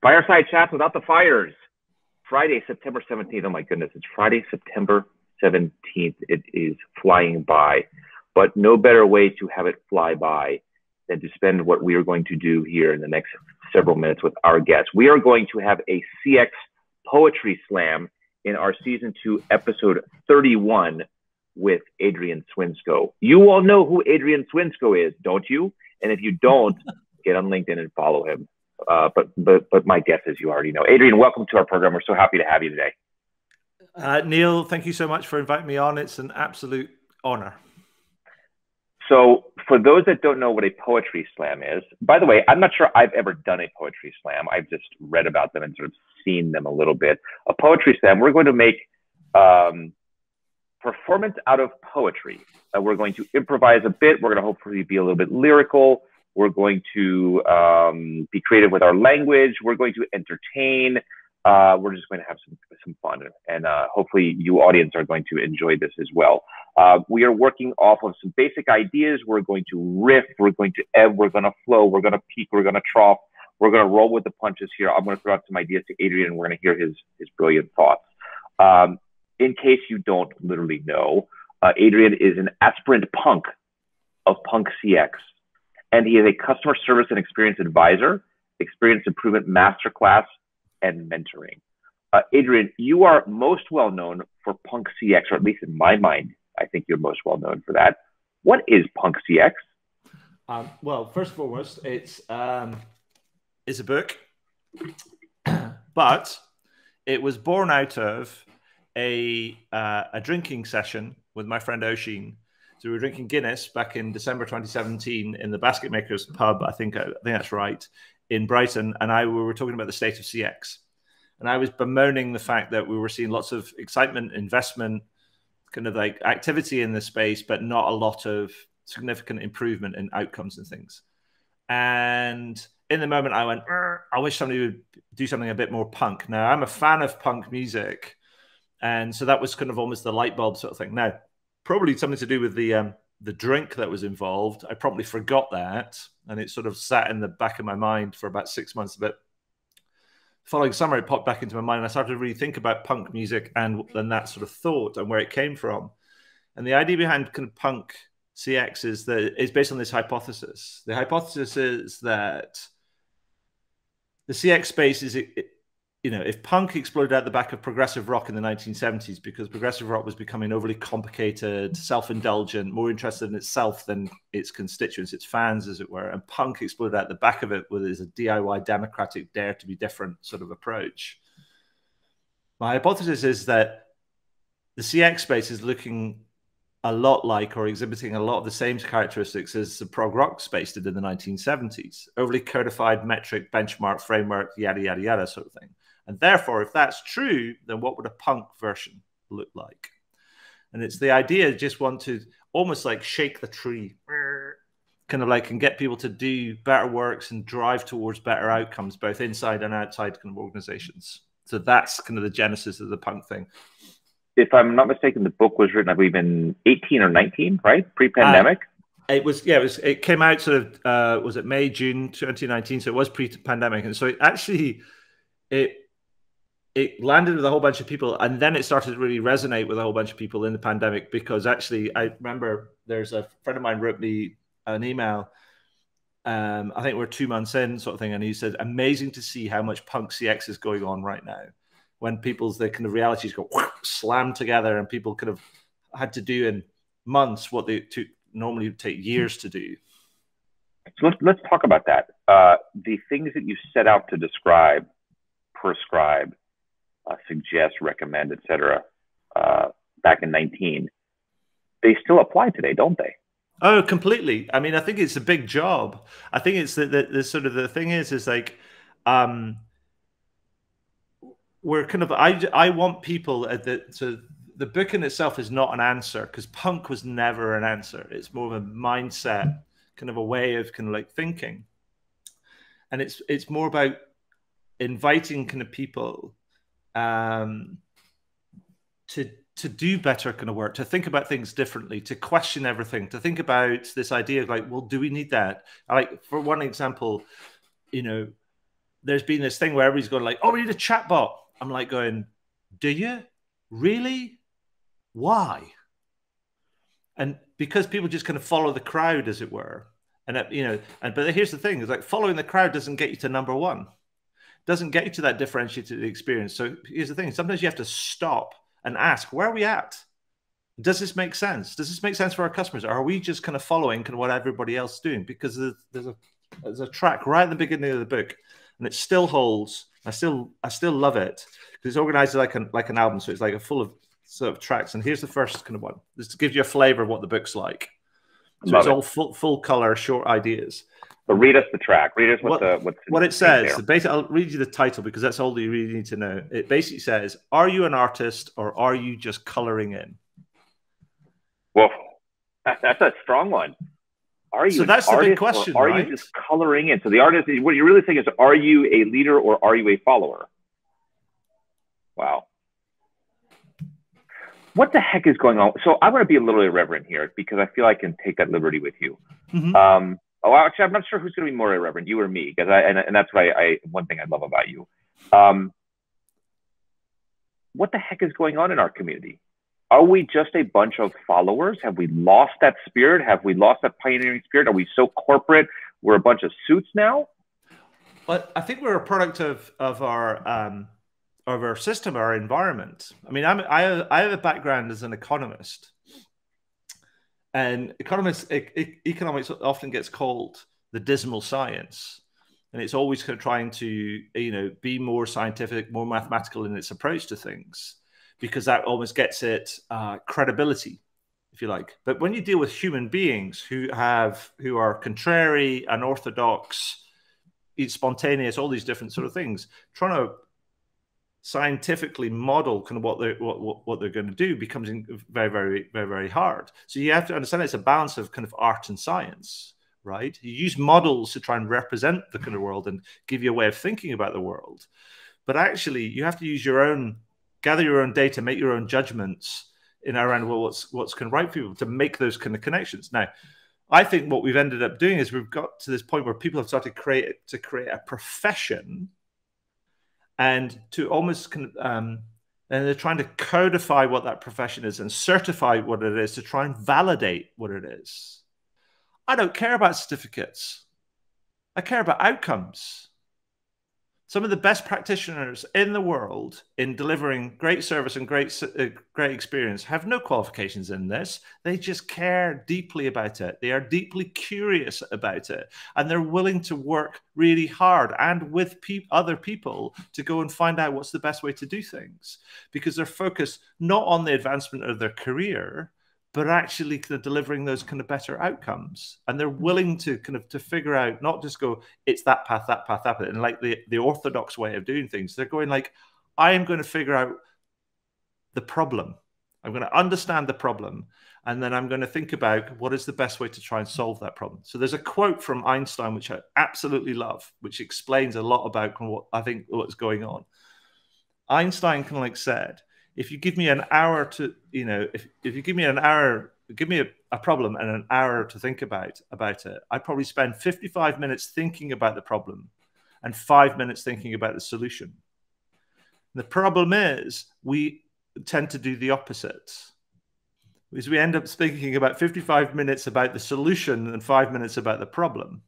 Fireside chats without the fires. Friday, September 17th. Oh my goodness, it's Friday, September 17th. It is flying by, but no better way to have it fly by than to spend what we are going to do here in the next several minutes with our guests. We are going to have a CX Poetry Slam in our season 2, episode 31 with Adrian Swinscoe. You all know who Adrian Swinscoe is, don't you? And if you don't, get on LinkedIn and follow him. But my guess is you already know. Adrian, welcome to our program. We're so happy to have you today. Neil, thank you so much for inviting me on. It's an absolute honor. So for those that don't know what a poetry slam is, by the way, I'm not sure I've ever done a poetry slam. I've just read about them and sort of seen them a little bit. A poetry slam, we're going to make performance out of poetry. We're going to improvise a bit. We're going to hopefully be a little bit lyrical. We're going to be creative with our language. We're going to entertain. We're just going to have some fun. And hopefully you audience are going to enjoy this as well. We are working off of some basic ideas. We're going to riff. We're going to ebb. We're going to flow. We're going to peak. We're going to trough. We're going to roll with the punches here. I'm going to throw out some ideas to Adrian, and we're going to hear his brilliant thoughts. In case you don't literally know, Adrian is an aspirant punk of Punk CX. And he is a customer service and experience advisor, experience improvement masterclass, and mentoring. Adrian, you are most well known for Punk CX, or at least in my mind, I think you're most well known for that. What is Punk CX? Well, first and foremost, it's a book, but it was born out of a drinking session with my friend Oshin. So we were drinking Guinness back in December 2017 in the Basket Makers pub, I think that's right, in Brighton. And we were talking about the state of CX. And I was bemoaning the fact that we were seeing lots of excitement, investment, kind of like activity in the space, but not a lot of significant improvement in outcomes and things. And in the moment, I went, I wish somebody would do something a bit more punk. Now, I'm a fan of punk music. And so that was kind of almost the light bulb sort of thing. Now, probably something to do with the drink that was involved. I probably forgot that, and it sort of sat in the back of my mind for about 6 months. But following summer, it popped back into my mind, and I started to really think about punk music and that sort of thought and where it came from. And the idea behind kind of Punk CX is that it's based on this hypothesis. The hypothesis is that the CX space is if punk exploded out the back of progressive rock in the 1970s because progressive rock was becoming overly complicated, self-indulgent, more interested in itself than its constituents, its fans, as it were, and punk exploded out the back of it with a DIY, democratic, dare to be different sort of approach. My hypothesis is that the CX space is looking a lot like or exhibiting a lot of the same characteristics as the prog rock space did in the 1970s. Overly codified, metric, benchmark, framework, yada, yada, yada sort of thing. And therefore, if that's true, then what would a punk version look like? And it's the idea, just want to almost like shake the tree, kind of like, and get people to do better works and drive towards better outcomes, both inside and outside kind of organizations. So that's kind of the genesis of the punk thing. If I'm not mistaken, the book was written, I believe, in 18 or 19, right? Pre-pandemic? It was, yeah, it came out sort of, was it May, June 2019? So it was pre-pandemic. And so it actually, it landed with a whole bunch of people, and then it started to really resonate with a whole bunch of people in the pandemic, because actually I remember there's a friend of mine wrote me an email. I think we're 2 months in sort of thing. And he said, amazing to see how much Punk CX is going on right now, when the kind of realities go slam together and people kind of had to do in months what they normally would take years to do. So let's talk about that. The things that you set out to describe, prescribe, suggest, recommend, etc. Back in 19, they still apply today, don't they? Oh, completely. I mean, I think it's a big job. I think it's the sort of the thing is like, we're kind of, I want people so the book in itself is not an answer, because punk was never an answer. It's more of a mindset, kind of a way of kind of like thinking. And it's more about inviting kind of people to do better kind of work, to think about things differently, to question everything, to think about this idea of like, well, do we need that? Like, for one example, there's been this thing where everybody's going like, oh, we need a chatbot. I'm like going, do you really? Why? And because people just kind of follow the crowd, as it were. And but here's the thing: is like following the crowd doesn't get you to number one, doesn't get you to that differentiated experience. So here's the thing: sometimes you have to stop and ask, where are we at? Does this make sense? Does this make sense for our customers? Or are we just kind of following kind of what everybody else is doing? Because there's a track right at the beginning of the book, and it still holds. I still love it because it's organized like an album, so it's like a full of sort of tracks. And here's the first kind of one. This gives you a flavor of what the book's like. So it's all full color, short ideas. But read us the track. Read us what it says. I'll read you the title because that's all that you really need to know. It basically says, "Are you an artist or are you just coloring in?" Well, that's a strong one. Are you? So that's the big question. Are you just coloring in? So the artist, what you're really saying is, are you a leader or are you a follower? Wow. What the heck is going on? So I want to be a little irreverent here because I feel I can take that liberty with you. Mm-hmm. Actually, I'm not sure who's going to be more irreverent, you or me, because and that's what one thing I love about you. What the heck is going on in our community? Are we just a bunch of followers? Have we lost that spirit? Have we lost that pioneering spirit? Are we so corporate? We're a bunch of suits now? But I think we're a product of our system, our environment. I mean, I have a background as an economist, and economics often gets called the dismal science, and it's always kind of trying to be more scientific, more mathematical in its approach to things, because that almost gets it credibility, if you like. But when you deal with human beings who are contrary, unorthodox, spontaneous, all these different sort of things, trying to scientifically model kind of what they're going to do becomes very, very, very, very hard. So you have to understand it's a balance of kind of art and science, right? You use models to try and represent the kind of world and give you a way of thinking about the world, but actually you have to use gather your own data, make your own judgments around what's kind of right for people to make those kind of connections. Now, I think what we've ended up doing is we've got to this point where people have started to create a profession, and to almost and they're trying to codify what that profession is and certify what it is to try and validate what it is. I don't care about certificates. I care about outcomes. Some of the best practitioners in the world in delivering great service and great experience have no qualifications in this. They just care deeply about it. They are deeply curious about it. And they're willing to work really hard and with other people to go and find out what's the best way to do things. Because they're focused not on the advancement of their career, but actually kind of delivering those kind of better outcomes. And they're willing to kind of to figure out, not just go, it's that path, and like the orthodox way of doing things. They're going like, I am going to figure out the problem. I'm going to understand the problem. And then I'm going to think about what is the best way to try and solve that problem. So there's a quote from Einstein, which I absolutely love, which explains a lot about what I think what's going on. Einstein kind of like said, if you give me an hour to, if you give me an hour, give me a problem and an hour to think about it, I'd probably spend 55 minutes thinking about the problem and 5 minutes thinking about the solution. The problem is we tend to do the opposite, because we end up thinking about 55 minutes about the solution and 5 minutes about the problem.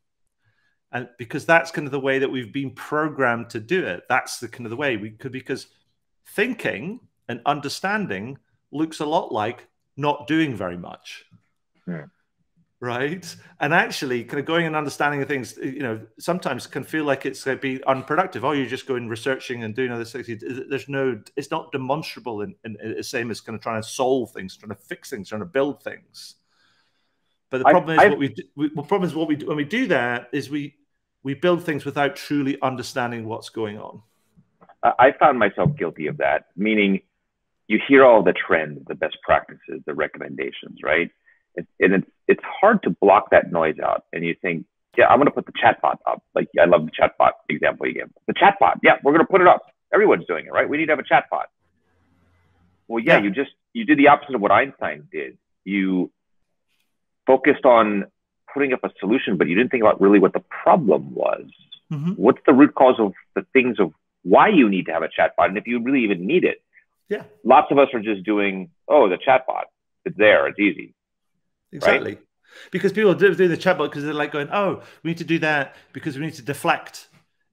And because that's kind of the way that we've been programmed to do it. That's the kind of the way because thinking and understanding looks a lot like not doing very much. Yeah. Right? And actually kind of going and understanding the things, sometimes can feel like it's going to be unproductive. Oh, you're just going researching and doing other things. It's not demonstrable in the same as kind of trying to solve things, trying to fix things, trying to build things. But the problem is what we do when we do that is we build things without truly understanding what's going on. I found myself guilty of that, meaning you hear all the trends, the best practices, the recommendations, right? It's hard to block that noise out. And you think, yeah, I'm going to put the chatbot up. Like, I love the chatbot example you gave. The chatbot, yeah, we're going to put it up. Everyone's doing it, right? We need to have a chatbot. Well, yeah, you did the opposite of what Einstein did. You focused on putting up a solution, but you didn't think about really what the problem was. Mm-hmm. What's the root cause of the things of why you need to have a chatbot, and if you really even need it. Yeah. Lots of us are just doing, oh, the chatbot. It's there. It's easy. Exactly. Right? Because people do the chatbot because they're like going, oh, we need to do that because we need to deflect.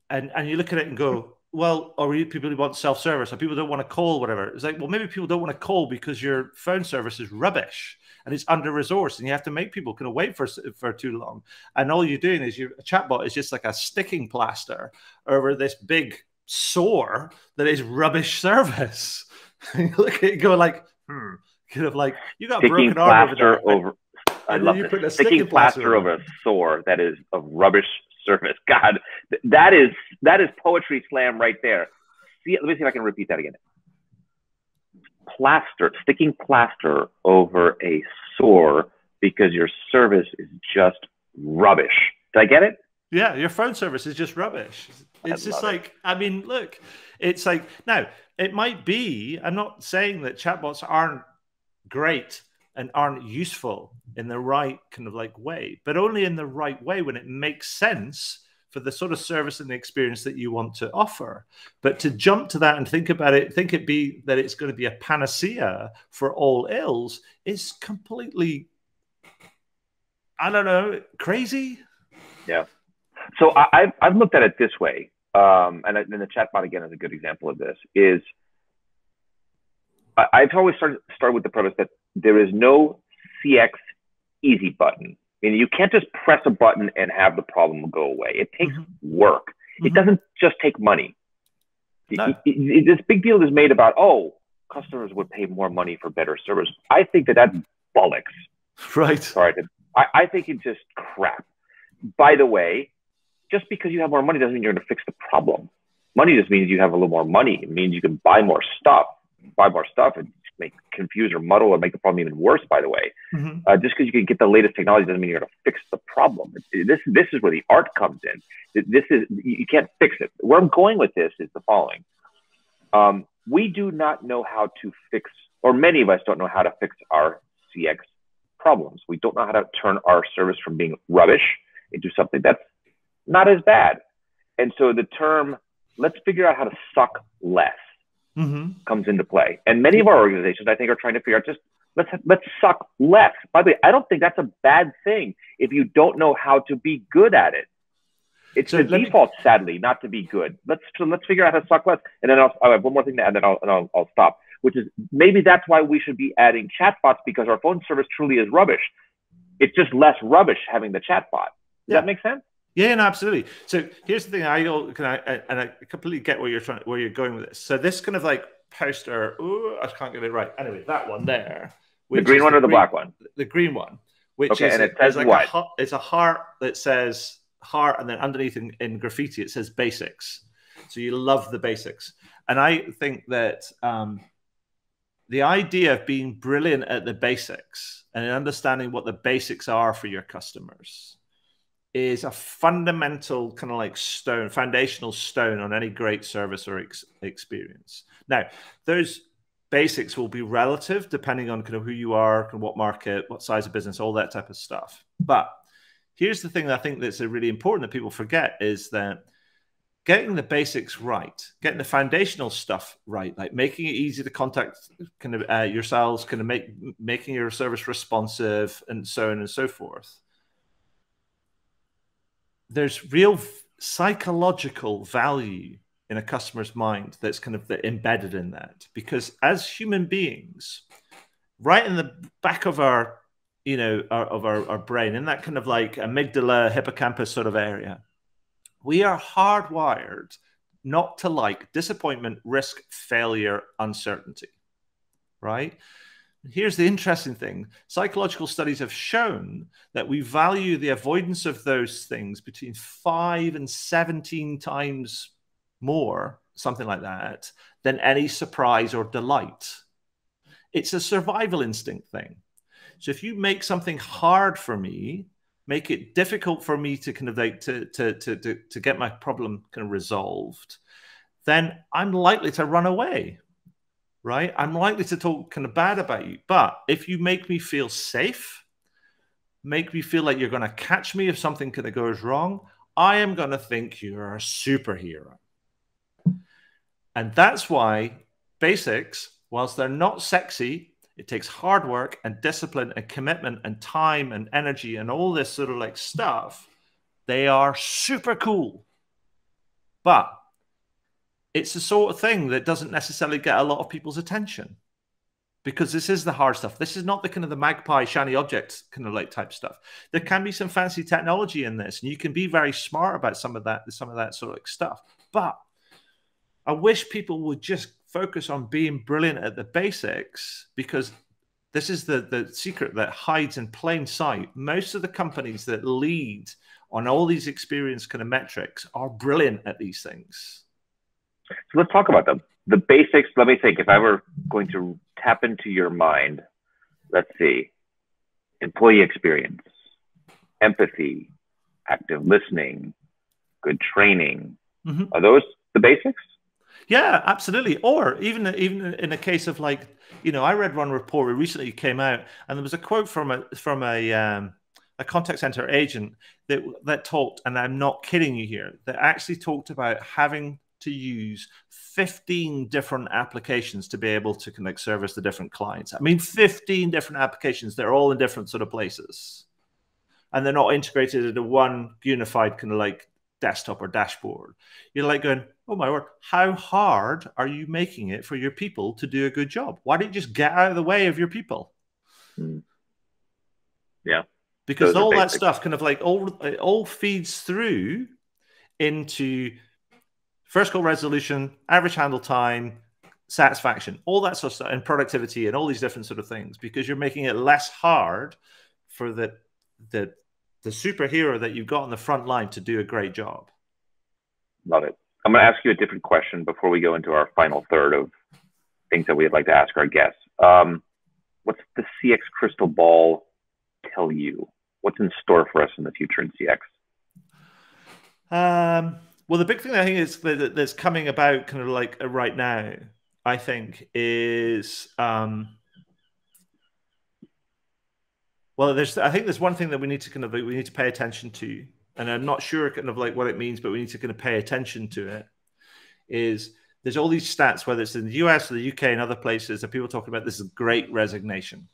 And you look at it and go, well, or people who want self-service, or people don't want to call, whatever. It's like, well, maybe people don't want to call because your phone service is rubbish and it's under-resourced, and you have to make people kind of wait for too long. And all you're doing is a chatbot is just like a sticking plaster over this big sore that is rubbish service. And you look at it and go like, kind of like, you got a broken arm over there. I love this. Sticking plaster over a sore that is of rubbish surface. God, that is poetry slam right there. See, let me see if I can repeat that again. Sticking plaster over a sore because your service is just rubbish. Did I get it? Yeah, your phone service is just rubbish. It's just like, I mean, look, it's like, now, it might be, I'm not saying that chatbots aren't great and aren't useful in the right kind of like way, but only in the right way when it makes sense for the sort of service and the experience that you want to offer. But to jump to that and think about it, think it be that it's going to be a panacea for all ills is completely, I don't know, crazy. Yeah. So I've looked at it this way, and the chatbot again is a good example of this. Is I've always started with the premise that there is no CX easy button. I mean, you can't just press a button and have the problem go away. It takes work. It doesn't just take money. No. This big deal is made about, oh, customers would pay more money for better service. I think that's bollocks. Right. Sorry, I think it's just crap. By the way, just because you have more money doesn't mean you're going to fix the problem. Money just means you have a little more money. It means you can buy more stuff. And confuse or muddle or make the problem even worse, by the way. Just because you can get the latest technology doesn't mean you're going to fix the problem. This is where the art comes in. You can't fix it. Where I'm going with this is the following. We do not know how to fix, or many of us don't know how to fix our CX problems. We don't know how to turn our service from being rubbish into something that's not as bad. And so the term, let's figure out how to suck less, comes into play. And many of our organizations, I think, are trying to figure out just let's suck less. By the way, I don't think that's a bad thing if you don't know how to be good at it. It's the default, sadly, not to be good. Let's figure out how to suck less. And then I'll have one more thing to add, and then I'll stop. Which is maybe that's why we should be adding chatbots, because our phone service truly is rubbish. It's just less rubbish having the chatbot. Does that make sense? Yeah, no, absolutely. So here's the thing: I completely get where you're going with this. So this kind of like poster, I can't get it right. Anyway, that one there, the green one or the black one? The green one, which is, and it says like what? It's a heart that says heart, and then underneath in graffiti it says basics. So you love the basics, and I think that the idea of being brilliant at the basics and understanding what the basics are for your customers is a fundamental kind of like foundational stone on any great service or experience. Now, those basics will be relative depending on kind of who you are, kind of what market, what size of business, all that type of stuff. But here's the thing that I think that's really important that people forget is that getting the basics right, getting the foundational stuff right, like making it easy to contact kind of yourselves, kind of making your service responsive and so on and so forth. There's real psychological value in a customer's mind that's kind of embedded in that, because as human beings, right in the back of our, our brain, in that kind of like amygdala, hippocampus sort of area, we are hardwired not to like disappointment, risk, failure, uncertainty, right? Here's the interesting thing. Psychological studies have shown that we value the avoidance of those things between 5 and 17 times more, something like that, than any surprise or delight. It's a survival instinct thing. So if you make something hard for me, make it difficult for me to kind of like to get my problem kind of resolved, then I'm likely to run away. Right? I'm likely to talk kind of bad about you. But if you make me feel safe, make me feel like you're going to catch me if something kind of goes wrong, I am going to think you're a superhero. And that's why basics, whilst they're not sexy, it takes hard work and discipline and commitment and time and energy and all this sort of like stuff. They are super cool. But it's the sort of thing that doesn't necessarily get a lot of people's attention, because this is the hard stuff. This is not the kind of the magpie shiny objects kind of like type stuff. There can be some fancy technology in this, and you can be very smart about some of that sort of like stuff. But I wish people would just focus on being brilliant at the basics, because this is the secret that hides in plain sight. Most of the companies that lead on all these experience kind of metrics are brilliant at these things. So let's talk about them. The basics, let me think. If I were going to tap into your mind, let's see. Employee experience, empathy, active listening, good training. Mm-hmm. Are those the basics? Yeah, absolutely. Or even in a case of like, you know, I read one report that recently came out, and there was a quote from a contact center agent that talked, and I'm not kidding you here, that actually talked about having to use 15 different applications to be able to connect service the different clients. I mean, 15 different applications. They're all in different sort of places, and they're not integrated into one unified kind of like desktop or dashboard. You're like going, oh my word, how hard are you making it for your people to do a good job? Why don't you just get out of the way of your people? Yeah. Because all that stuff kind of like it all feeds through into first call resolution, average handle time, satisfaction, all that sort of stuff, and productivity and all these different sort of things, because you're making it less hard for the superhero that you've got on the front line to do a great job. Love it. I'm going to ask you a different question before we go into our final third of things that we'd like to ask our guests. What's the CX crystal ball tell you? What's in store for us in the future in CX? Well, the big thing I think is that's coming about kind of like right now, I think, is I think there's one thing that we need to pay attention to, and I'm not sure kind of like what it means, but we need to kind of pay attention to it. Is there's all these stats, whether it's in the US or the UK and other places, that people talking about this is great resignation.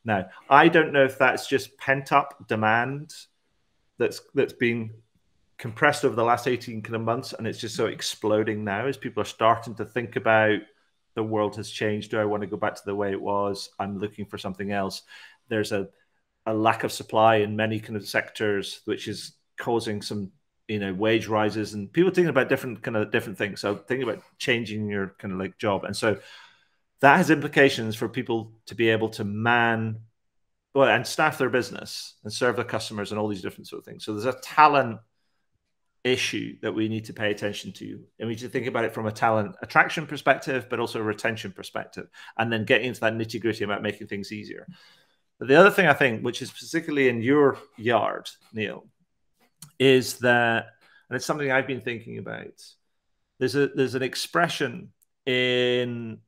Now, I don't know if that's just pent up demand that's been compressed over the last 18 kind of months, and it's just so exploding now as people are starting to think about the world has changed. Do I want to go back to the way it was? I'm looking for something else. There's a lack of supply in many kind of sectors, which is causing some, you know, wage rises, and people thinking about different things. So thinking about changing your kind of like job. And so that has implications for people to be able to and staff their business and serve their customers and all these different sort of things. So there's a talent issue that we need to pay attention to, and we need to think about it from a talent attraction perspective, but also a retention perspective, and then getting into that nitty gritty about making things easier. But the other thing I think, which is particularly in your yard, Neil, is that, and it's something I've been thinking about, there's an expression in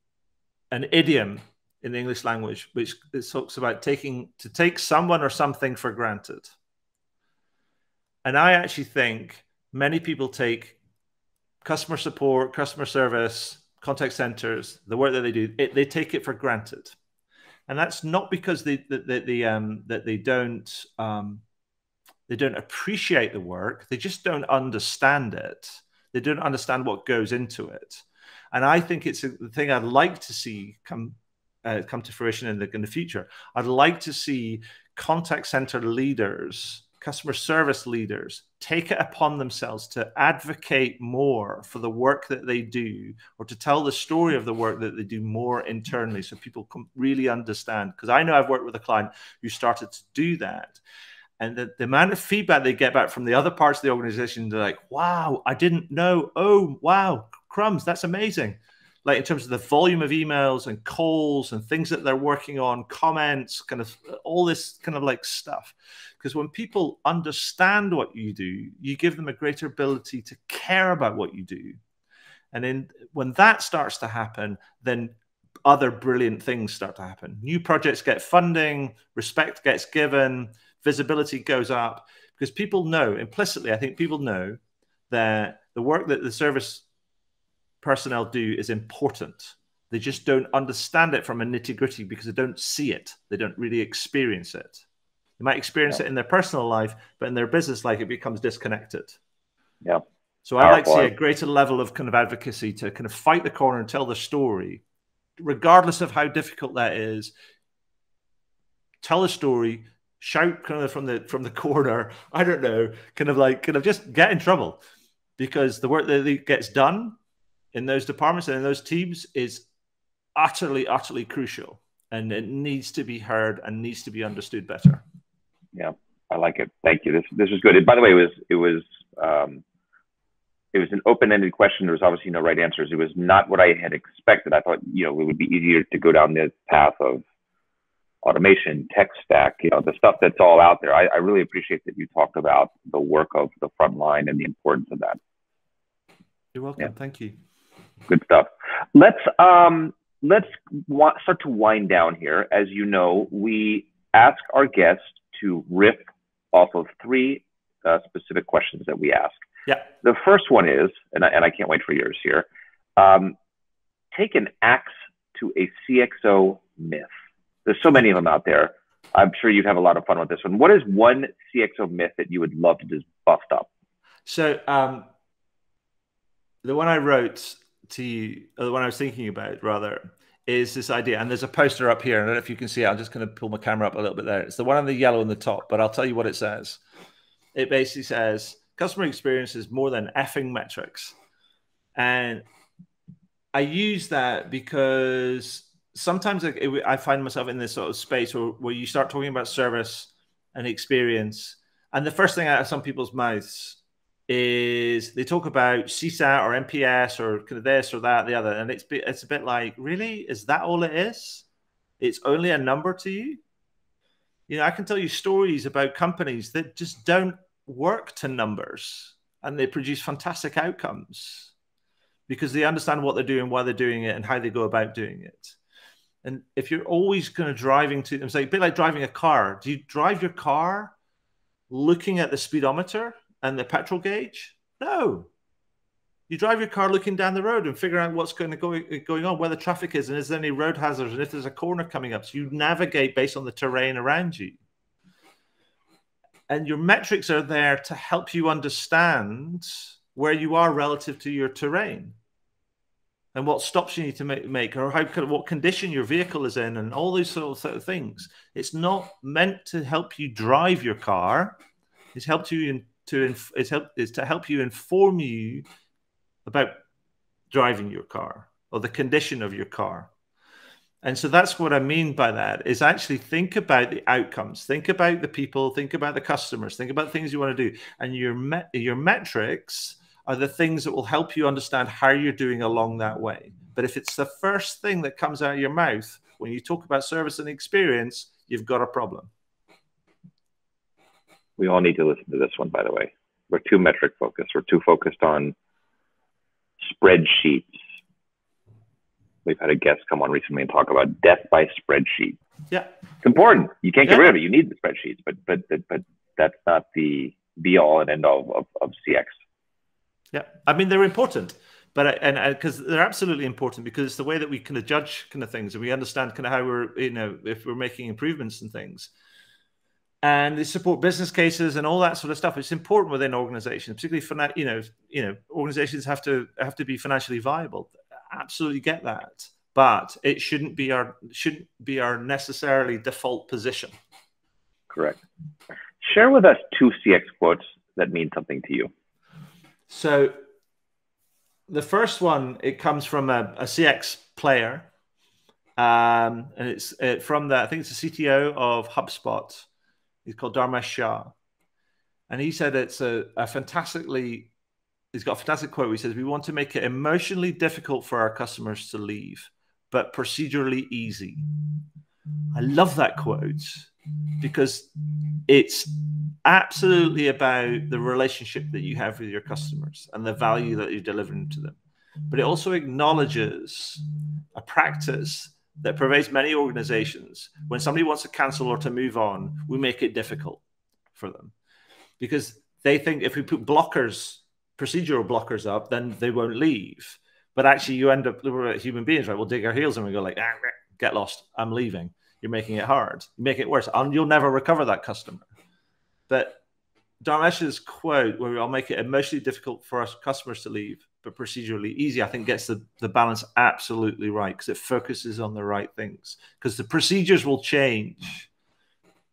an idiom in the English language, which talks about to take someone or something for granted. And I actually think many people take customer support, customer service, contact centers, the work that they do, they take it for granted. And that's not because they don't appreciate the work. They just don't understand it. They don't understand what goes into it. And I think it's the thing I'd like to see come to fruition in the future. I'd like to see contact center leaders, customer service leaders, take it upon themselves to advocate more for the work that they do, or to tell the story of the work that they do more internally, so people can really understand. Because I know I've worked with a client who started to do that, and the amount of feedback they get back from the other parts of the organization, they're like, wow, I didn't know. Oh, wow, crumbs, that's amazing. Like in terms of the volume of emails and calls and things that they're working on, comments, kind of all this kind of like stuff. Because when people understand what you do, you give them a greater ability to care about what you do. And then when that starts to happen, then other brilliant things start to happen. New projects get funding, respect gets given, visibility goes up, because people know implicitly, I think people know that the work that the service personnel do is important. They just don't understand it from a nitty-gritty because they don't see it. They don't really experience it. They might experience it in their personal life, but in their business life, it becomes disconnected. Yeah. So I'd like to see a greater level of kind of advocacy to kind of fight the corner and tell the story, regardless of how difficult that is. Tell a story, shout kind of from the corner. I don't know, kind of just get in trouble, because the work that gets done in those departments and in those teams is utterly, utterly crucial, and it needs to be heard and needs to be understood better. Yeah, I like it. Thank you. This was good. And by the way, it was an open-ended question. There was obviously no right answers. It was not what I had expected. I thought, it would be easier to go down this path of automation, tech stack, the stuff that's all out there. I really appreciate that you talked about the work of the front line and the importance of that. You're welcome. Yeah. Thank you. Good stuff. Let's start to wind down here. As you know, we ask our guests to riff off of 3 specific questions that we ask. Yeah. The first one is, and I can't wait for yours here, take an axe to a CXO myth. There's so many of them out there. I'm sure you'd have a lot of fun with this one. What is one CXO myth that you would love to just bust up? So the one I wrote to you, or the one I was thinking about rather, is this idea, and there's a poster up here. I don't know if you can see it. I'm just going to pull my camera up a little bit there. It's the one on the yellow in the top, but I'll tell you what it says. It basically says, customer experience is more than effing metrics. And I use that because sometimes I find myself in this sort of space where you start talking about service and experience, and the first thing out of some people's mouths is they talk about CSAT or NPS or kind of this or that, the other, and it's a bit like, really? Is that all it is? It's only a number to you? I can tell you stories about companies that just don't work to numbers, and they produce fantastic outcomes because they understand what they're doing, why they're doing it, and how they go about doing it. And if you're always kind of driving to, it's like a bit like driving a car. Do you drive your car looking at the speedometer and the petrol gauge? No. You drive your car looking down the road and figure out what's going on, where the traffic is, and is there any road hazards, and if there's a corner coming up. So you navigate based on the terrain around you. And your metrics are there to help you understand where you are relative to your terrain and what stops you need to make, or what condition your vehicle is in, and all these sort of things. It's not meant to help you drive your car. It's to help you inform you about driving your car or the condition of your car. And so that's what I mean by that, is actually think about the outcomes, think about the people, think about the customers, think about things you want to do. And your metrics are the things that will help you understand how you're doing along that way. But if it's the first thing that comes out of your mouth when you talk about service and experience, you've got a problem. We all need to listen to this one, by the way. We're too metric focused. We're too focused on spreadsheets. We've had a guest come on recently and talk about death by spreadsheet. Yeah, it's important. You can't get rid of it. You need the spreadsheets, but that's not the be all and end all of CX. Yeah, I mean they're important, but because they're absolutely important, because it's the way that we kind of judge kind of things, and we understand kind of how we're, if we're making improvements and things. And they support business cases and all that sort of stuff. It's important within organizations, particularly organizations have to be financially viable. Absolutely get that, but it shouldn't be our necessarily default position. Correct. Share with us 2 CX quotes that mean something to you. So the first one, it comes from a CX player, and it's from I think it's the CTO of HubSpot. He's called Dharmesh Shah, and he said it's he's got a fantastic quote. He says, "We want to make it emotionally difficult for our customers to leave, but procedurally easy." I love that quote because it's absolutely about the relationship that you have with your customers and the value that you're delivering to them. But it also acknowledges a practice that pervades many organizations. When somebody wants to cancel or to move on, we make it difficult for them because they think if we put blockers, procedural blockers up, then they won't leave. But actually, you end up, human beings, right? We'll dig our heels and we go like, get lost, I'm leaving. You're making it hard. You make it worse. You'll never recover that customer. But Dharmesh's quote, where I'll make it emotionally difficult for us customers to leave, but procedurally easy, I think gets the balance absolutely right because it focuses on the right things. Because the procedures will change,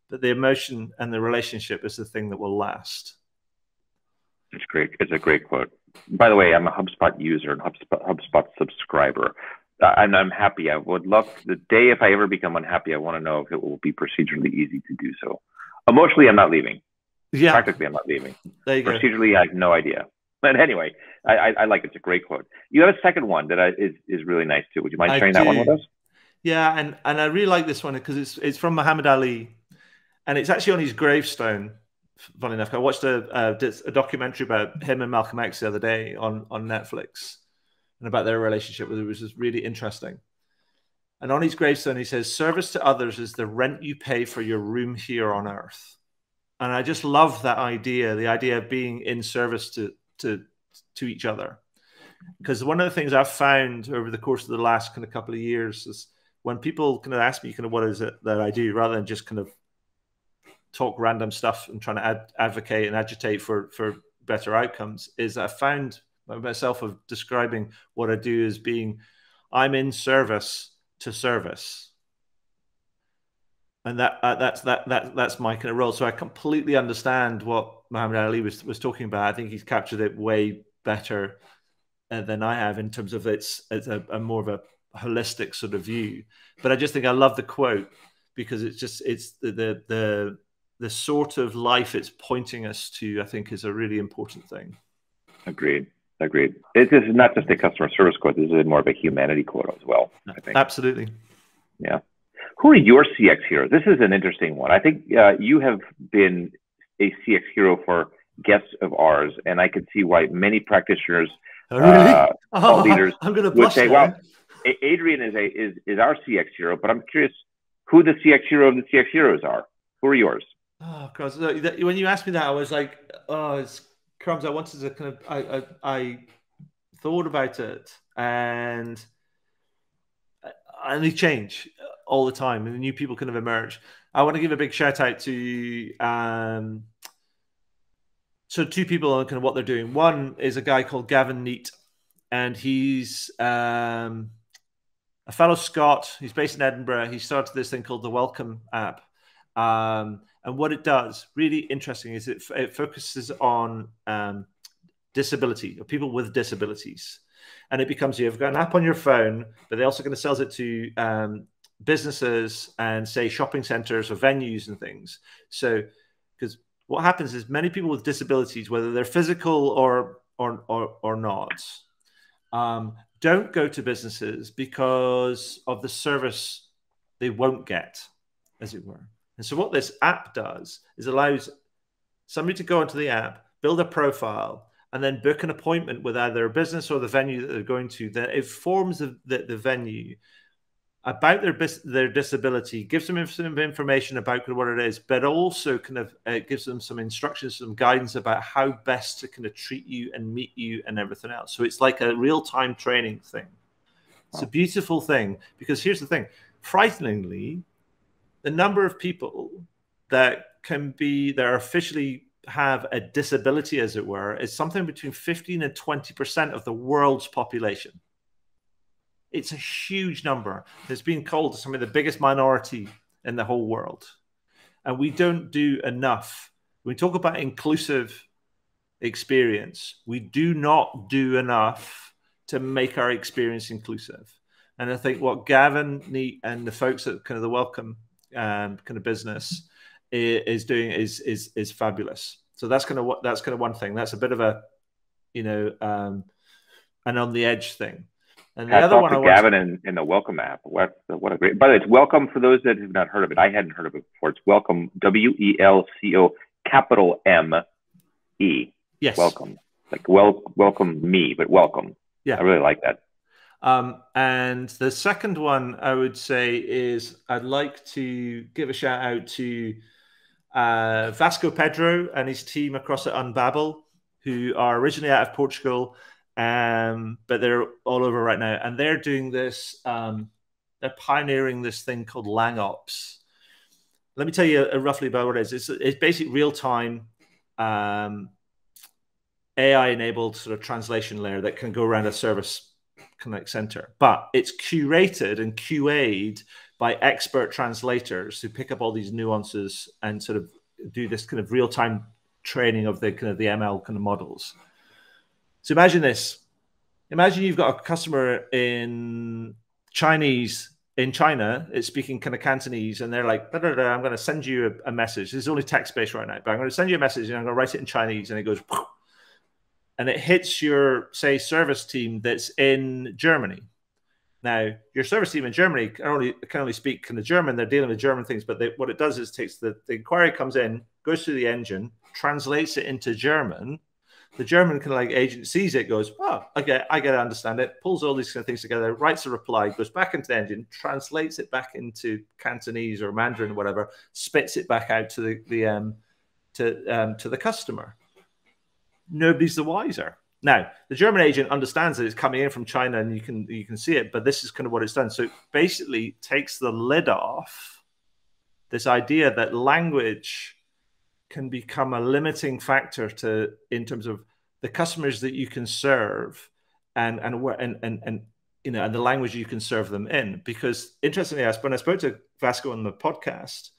but the emotion and the relationship is the thing that will last. It's great. It's a great quote. By the way, I'm a HubSpot user and HubSpot subscriber. And I'm happy. I would love the day if I ever become unhappy, I want to know if it will be procedurally easy to do so. Emotionally, I'm not leaving. Yeah. Practically, I'm not leaving. There you Procedurally, go. I have no idea. But anyway, I like it. It's a great quote. You have a second one that is really nice too. Would you mind sharing that one with us? Yeah, and I really like this one because it's from Muhammad Ali, and it's actually on his gravestone. Funny enough, I watched a documentary about him and Malcolm X the other day on Netflix, and about their relationship, which was just really interesting. And on his gravestone, he says, "Service to others is the rent you pay for your room here on earth." And I just love that idea, the idea of being in service to each other. Because one of the things I've found over the course of the last kind of couple of years is when people kind of ask me kind of what is it that I do, rather than just kind of talk random stuff and trying to advocate and agitate for better outcomes, is I found myself of describing what I do as being, I'm in service to service. And that's my kind of role. So I completely understand what Muhammad Ali was talking about. I think he's captured it way better than I have in terms of it's a more of a holistic sort of view. But I just think I love the quote because it's the sort of life it's pointing us to, I think, is a really important thing. Agreed. This is not just a customer service quote. This is more of a humanity quote as well, I think. Absolutely. Yeah. Who are your CX heroes? This is an interesting one. I think you have been a CX hero for guests of ours, and I can see why many practitioners, leaders would say, well, Adrian is our CX hero, but I'm curious who the CX hero of the CX heroes are. Who are yours? Oh, God. When you asked me that, I was like, oh, it's crumbs. I wanted to kind of, I thought about it, and they change all the time, and new people kind of emerge. I want to give a big shout out to so two people on kind of what they're doing. One is a guy called Gavin Neat, and he's a fellow Scot. He's based in Edinburgh. He started this thing called the Welcome app. And what it does, really interesting, is it focuses on disability, or people with disabilities. And it becomes, you've got an app on your phone, but they're also going to sell it to businesses and, say, shopping centers or venues and things. So, because what happens is many people with disabilities, whether they're physical or not, don't go to businesses because of the service they won't get, as it were. And so what this app does is allows somebody to go onto the app, build a profile, and then book an appointment with either a business or the venue that they're going to, that informs the venue about their disability, gives them some information about what it is, but also kind of gives them some instructions, some guidance about how best to kind of treat you and meet you and everything else. So it's like a real-time training thing. It's a beautiful thing, because here's the thing. Frighteningly, the number of people that officially have a disability, as it were, is something between 15 and 20% of the world's population. It's a huge number. It's been called some of the biggest minority in the whole world. And we don't do enough. When we talk about inclusive experience, we do not do enough to make our experience inclusive. And I think what Gavin Neat and the folks at kind of the Welcome kind of business is doing is fabulous. So that's kind of one thing. That's a bit of a, an on the edge thing. And the other one, Gavin in the Welcome app. What a great. By the way, it's Welcome for those that have not heard of it. I hadn't heard of it before. It's Welcome, WELCO, capital M-E. Yes. Welcome, like welcome me, but welcome. Yeah, I really like that. And the second one I would say is I'd like to give a shout out to Vasco Pedro and his team across at Unbabel, who are originally out of Portugal, but they're all over right now. And they're doing this, they're pioneering this thing called LangOps. Let me tell you roughly about what it is. It's basically real-time AI-enabled sort of translation layer that can go around a service connect center, but it's curated and QA'd by expert translators who pick up all these nuances and sort of do this kind of real-time training of the kind of the ML kind of models. So imagine this. Imagine you've got a customer in China, it's speaking kind of Cantonese, and they're like, I'm going to send you a message. This is only text-based right now, but I'm going to send you a message and I'm going to write it in Chinese, and it goes, and it hits your, say, service team that's in Germany. Now, your service team in Germany can only speak kind of German. They're dealing with German things, but what it does is takes the inquiry comes in, goes through the engine, translates it into German. The German kind of like agent sees it, goes, oh, okay, I get to understand it, pulls all these kind of things together, writes a reply, goes back into the engine, translates it back into Cantonese or Mandarin or whatever, spits it back out to the customer. Nobody's the wiser. Now, the German agent understands that it's coming in from China, and you can see it, but this is kind of what it's done. So it basically takes the lid off this idea that language can become a limiting factor in terms of the customers that you can serve and you know, and the language you can serve them in. Because interestingly, when I spoke to Vasco on the podcast,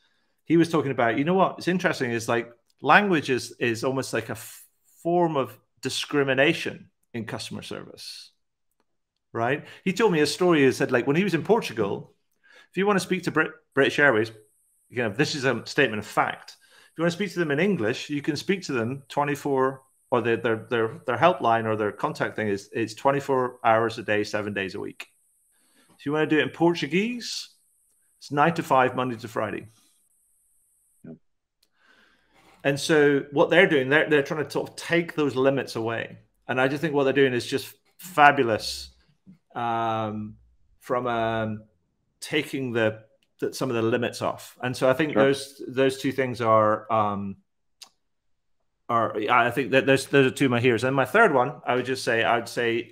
he was talking about, you know what, it's interesting is like language is almost like a form of discrimination in customer service, right? He told me a story. He said, like, when he was in Portugal, if you want to speak to British Airways, you know, this is a statement of fact. If you want to speak to them in English, you can speak to them 24, or their helpline or their contact thing is it's 24 hours a day, 7 days a week. If you want to do it in Portuguese, it's 9 to 5, Monday to Friday. And so what they're doing, they're trying to sort of take those limits away. And I just think what they're doing is just fabulous from taking some of the limits off. And so I think those two things are I think that those are two of my heroes. And my third one, I would say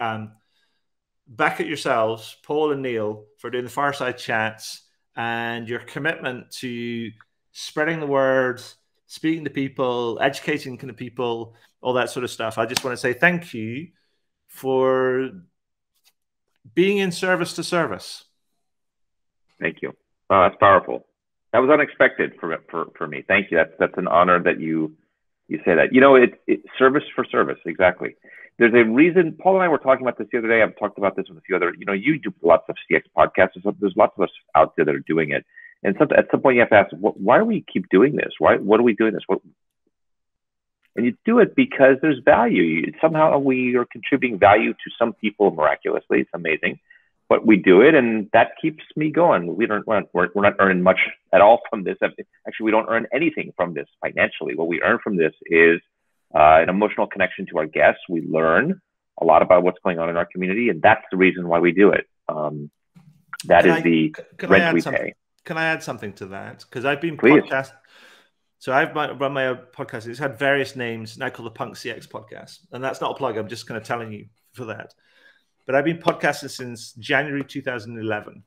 back at yourselves, Paul and Neil, for doing the fireside chats and your commitment to spreading the word, speaking to people, educating kind of people, all that sort of stuff. I just want to say thank you for being in service to service. Thank you. That's powerful. That was unexpected for me. Thank you. That's an honor that you say that. You know, it's service for service. Exactly. There's a reason. Paul and I were talking about this the other day. I've talked about this with a few other. You know, you do lots of CX podcasts. There's lots of us out there that are doing it. And at some point you have to ask, why do we keep doing this? What are we doing this? And you do it because there's value. Somehow we are contributing value to some people miraculously. It's amazing. But we do it, and that keeps me going. We're not earning much at all from this. Actually, we don't earn anything from this financially. What we earn from this is an emotional connection to our guests. We learn a lot about what's going on in our community, and that's the reason why we do it. That is the rent we pay. Can I add something to that? Because I've been podcast. So I've run my own podcast. It's had various names, now called the Punk CX Podcast. And that's not a plug. I'm just kind of telling you for that. But I've been podcasting since January 2011.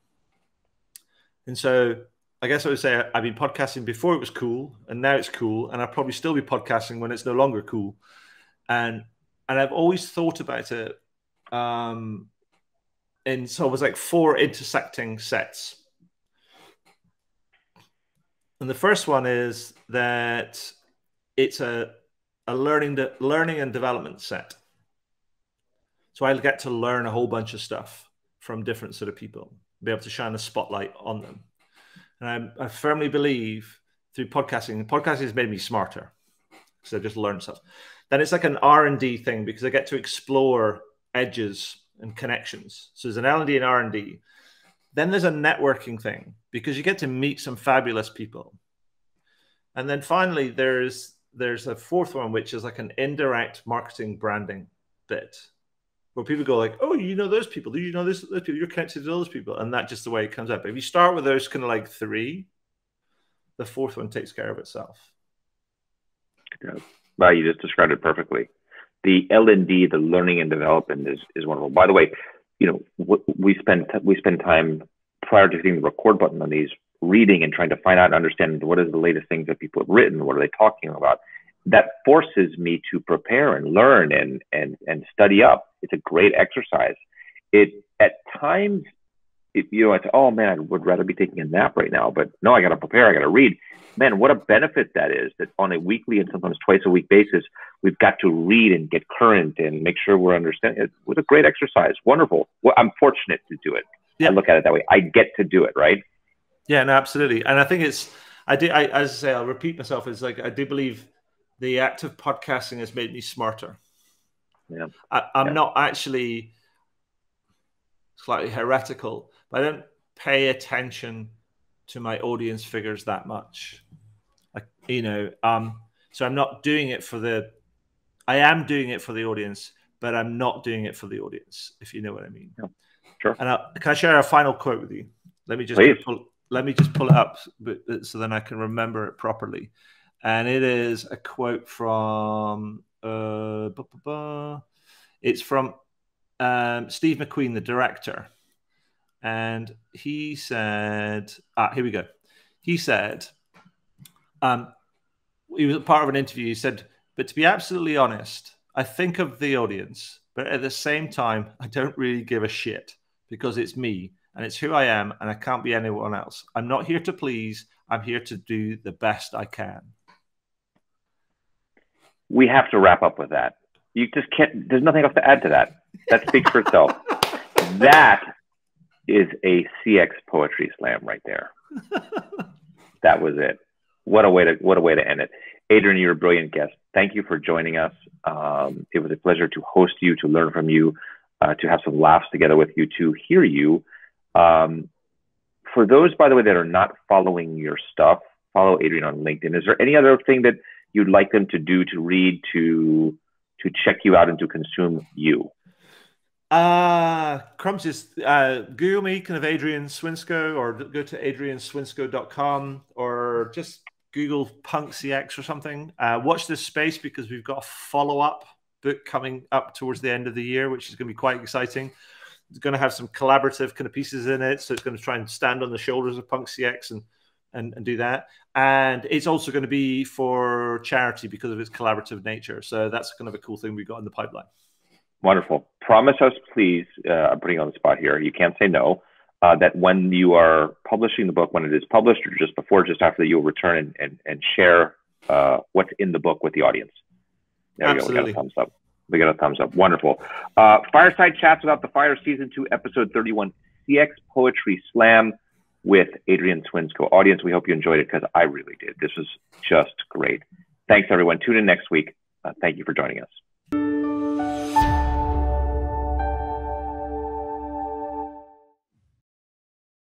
And so I guess I would say I've been podcasting before it was cool, and now it's cool. And I'll probably still be podcasting when it's no longer cool. And I've always thought about it in so it was like 4 intersecting sets. And the first one is that it's a learning and development set. So I get to learn a whole bunch of stuff from different sort of people, be able to shine a spotlight on them. And I firmly believe through podcasting has made me smarter because I've just learned stuff. Then it's like an R&D thing because I get to explore edges and connections. So there's an L&D and R&D. Then there's a networking thing because you get to meet some fabulous people. And then finally, there's a fourth one, which is like an indirect marketing branding bit. where people go like, oh, you know those people, do you know those people, you're connected to those people, and that's just the way it comes up. But if you start with those kind of like three, the fourth one takes care of itself. Yeah. Wow, you just described it perfectly. The L&D, the learning and development, is wonderful. By the way, we spend time prior to hitting the record button on these, reading and trying to find out and understand what is the latest things that people have written, what are they talking about. That forces me to prepare and learn and study up. It's a great exercise. It at times, it's, oh man, I would rather be taking a nap right now, but no, I got to prepare, I got to read. Man, what a benefit that is, that on a weekly and sometimes twice a week basis, we've got to read and get current and make sure we're understanding. It was a great exercise. Wonderful. Well, I'm fortunate to do it. Yeah. I look at it that way. I get to do it, right? Yeah, no, absolutely. And I think as I say, I'll repeat myself, it's like, I do believe the act of podcasting has made me smarter. Yeah. I'm not actually slightly heretical, but I don't pay attention to my audience figures that much. So I'm not doing it I am doing it for the audience, but I'm not doing it for the audience, if you know what I mean. Yeah, sure. And can I share a final quote with you? Let me just pull it up so then I can remember it properly. And it is a quote from it's from Steve McQueen, the director. And he said, here we go. He said, he was part of an interview. He said, but to be absolutely honest, I think of the audience, but at the same time, I don't really give a shit because it's me and it's who I am and I can't be anyone else. I'm not here to please. I'm here to do the best I can. We have to wrap up with that. You just can't, there's nothing else to add to that. That speaks for itself. That is a CX poetry slam right there. That was it. What a way to end it. Adrian, you're a brilliant guest. Thank you for joining us. It was a pleasure to host you, to learn from you, to have some laughs together with you, to hear you. For those, by the way, that are not following your stuff, follow Adrian on LinkedIn. Is there any other thing that you'd like them to do, to read, to check you out and to consume you? Crumbs, just Google me, kind of Adrian Swinscoe, or go to adrianswinscoe.com, or just Google Punk CX or something. Watch this space because we've got a follow-up book coming up towards the end of the year, which is going to be quite exciting. It's going to have some collaborative kind of pieces in it, so it's going to try and stand on the shoulders of Punk CX and do that. And it's also going to be for charity because of its collaborative nature. So that's kind of a cool thing we've got in the pipeline. Wonderful. Promise us, please, I'm putting you on the spot here, you can't say no, that when you are publishing the book, when it is published or just before, just after that, you'll return and share what's in the book with the audience. There we go. We got a thumbs up. We got a thumbs up. Wonderful. Fireside Chats Without the Fire, Season 2, Episode 31, CX Poetry Slam with Adrian Swinscoe. Audience, we hope you enjoyed it because I really did. This was just great. Thanks, everyone. Tune in next week. Thank you for joining us.